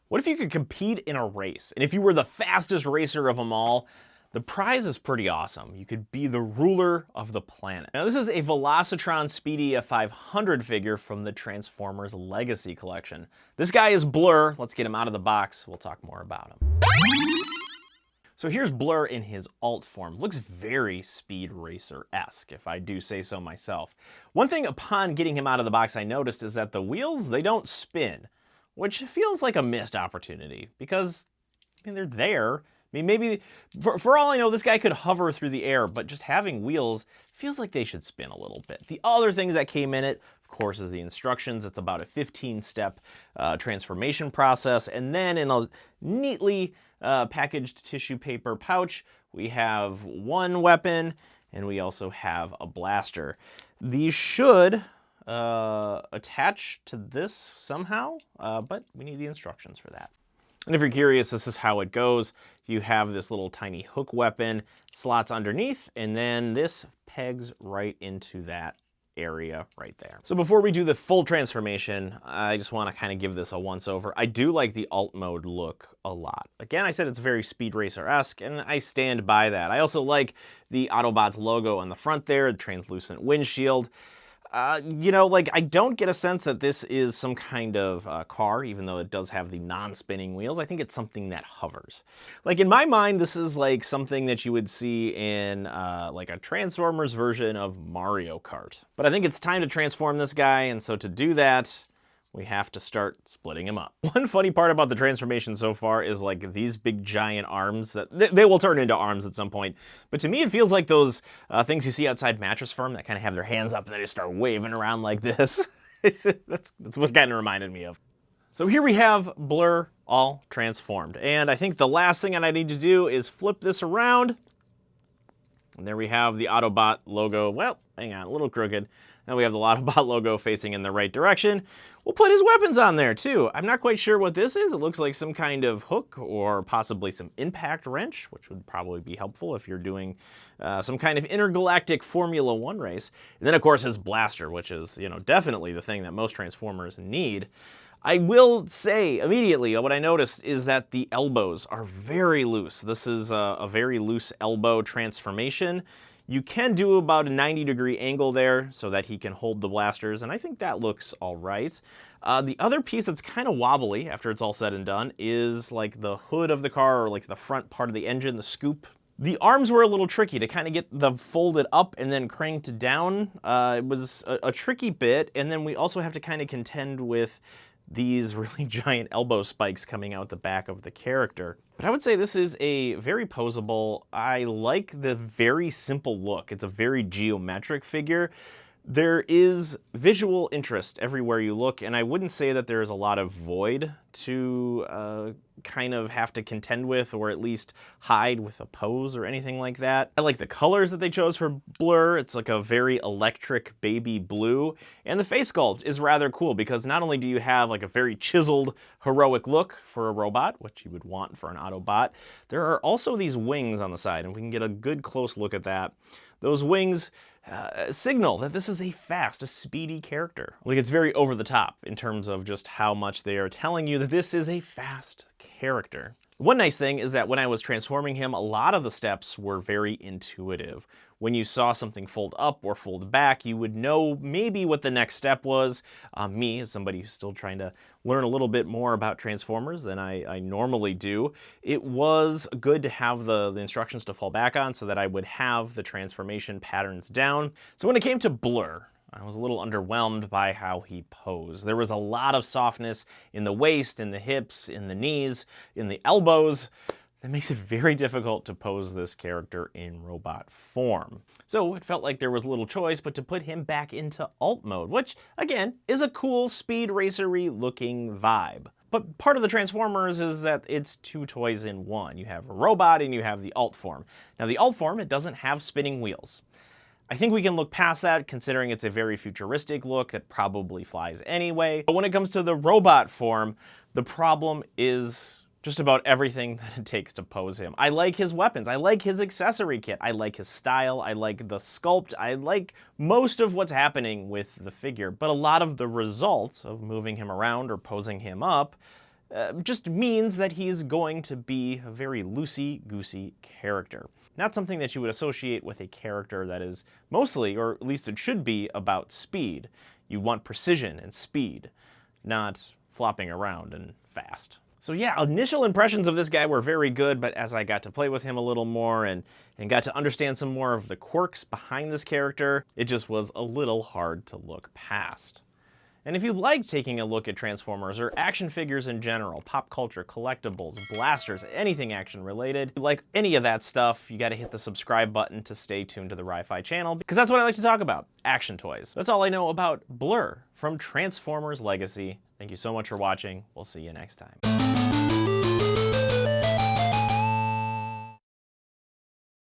What if you could compete in a race? And if you were the fastest racer of them all, the prize is pretty awesome. You could be the ruler of the planet. Now, this is a Velocitron Speedia 500 figure from the Transformers Legacy Collection. This guy is Blurr. Let's get him out of the box. We'll talk more about him. So here's Blurr in his alt form. Looks very Speed Racer-esque, if I do say so myself. One thing upon getting him out of the box I noticed is that the wheels, they don't spin, which feels like a missed opportunity because, I mean, they're there. I mean, maybe, for all I know, this guy could hover through the air, but just having wheels feels like they should spin a little bit. The other things that came in it, of course, is the instructions. It's about a 15-step transformation process. And then in a neatly packaged tissue paper pouch, we have one weapon, and we also have a blaster. These should attach to this somehow, but we need the instructions for that. And if you're curious, this is how it goes. You have this little tiny hook weapon, slots underneath, and then this pegs right into that area right there. So before we do the full transformation, I just want to kind of give this a once over. I do like the alt mode look a lot. Again, I said it's very Speed Racer-esque, and I stand by that. I also like the Autobots logo on the front there, the translucent windshield. You know, like, I don't get a sense that this is some kind of car, even though it does have the non-spinning wheels. I think it's something that hovers. Like, in my mind, this is like something that you would see in like a Transformers version of Mario Kart. But I think it's time to transform this guy, and so to do that, we have to start splitting him up. One funny part about the transformation so far is like these big giant arms that they will turn into arms at some point. But to me, it feels like those things you see outside Mattress Firm that kind of have their hands up and they just start waving around like this. That's what kind of reminded me of. So here we have Blurr all transformed. And I think the last thing that I need to do is flip this around. And there we have the Autobot logo. Well, hang on, a little crooked. Now we have the Autobot logo facing in the right direction. We'll put his weapons on there too. I'm not quite sure what this is. It looks like some kind of hook or possibly some impact wrench, which would probably be helpful if you're doing some kind of intergalactic Formula One race. And then of course his blaster, which is, you know, definitely the thing that most Transformers need. I will say immediately what I noticed is that the elbows are very loose. This is a very loose elbow transformation. You can do about a 90-degree angle there so that he can hold the blasters, and I think that looks all right. The other piece that's kind of wobbly after it's all said and done is like the hood of the car, or like the front part of the engine, the scoop. The arms were a little tricky to kind of get the folded up and then cranked down. It was a tricky bit, and then we also have to kind of contend with these really giant elbow spikes coming out the back of the character. But I would say this is a very posable, I like the very simple look. It's a very geometric figure. There is visual interest everywhere you look, and I wouldn't say that there's a lot of void to kind of have to contend with, or at least hide with a pose or anything like that. I like the colors that they chose for Blurr. It's like a very electric baby blue, and the face sculpt is rather cool because not only do you have like a very chiseled, heroic look for a robot, which you would want for an Autobot, there are also these wings on the side, and we can get a good close look at that. Those wings signal that this is a fast, a speedy character. Like, it's very over the top in terms of just how much they are telling you that this is a fast character. One nice thing is that when I was transforming him, a lot of the steps were very intuitive. When you saw something fold up or fold back, you would know maybe what the next step was. Me, as somebody who's still trying to learn a little bit more about Transformers than I normally do, it was good to have the instructions to fall back on so that I would have the transformation patterns down. So when it came to Blurr, I was a little underwhelmed by how he posed. There was a lot of softness in the waist, in the hips, in the knees, in the elbows. That makes it very difficult to pose this character in robot form. So it felt like there was little choice but to put him back into alt mode, which, again, is a cool Speed Racer-y looking vibe. But part of the Transformers is that it's two toys in one. You have a robot and you have the alt form. Now the alt form, it doesn't have spinning wheels. I think we can look past that, considering it's a very futuristic look that probably flies anyway. But when it comes to the robot form, the problem is just about everything that it takes to pose him. I like his weapons, I like his accessory kit, I like his style, I like the sculpt, I like most of what's happening with the figure, but a lot of the results of moving him around or posing him up just means that he's going to be a very loosey-goosey character. Not something that you would associate with a character that is mostly, or at least it should be, about speed. You want precision and speed, not flopping around and fast. So yeah, initial impressions of this guy were very good, but as I got to play with him a little more and got to understand some more of the quirks behind this character, it just was a little hard to look past. And if you like taking a look at Transformers or action figures in general, pop culture, collectibles, blasters, anything action related, if you like any of that stuff, you gotta hit the subscribe button to stay tuned to the Ri-Fi channel, because that's what I like to talk about, action toys. That's all I know about Blurr from Transformers Legacy. Thank you so much for watching. We'll see you next time.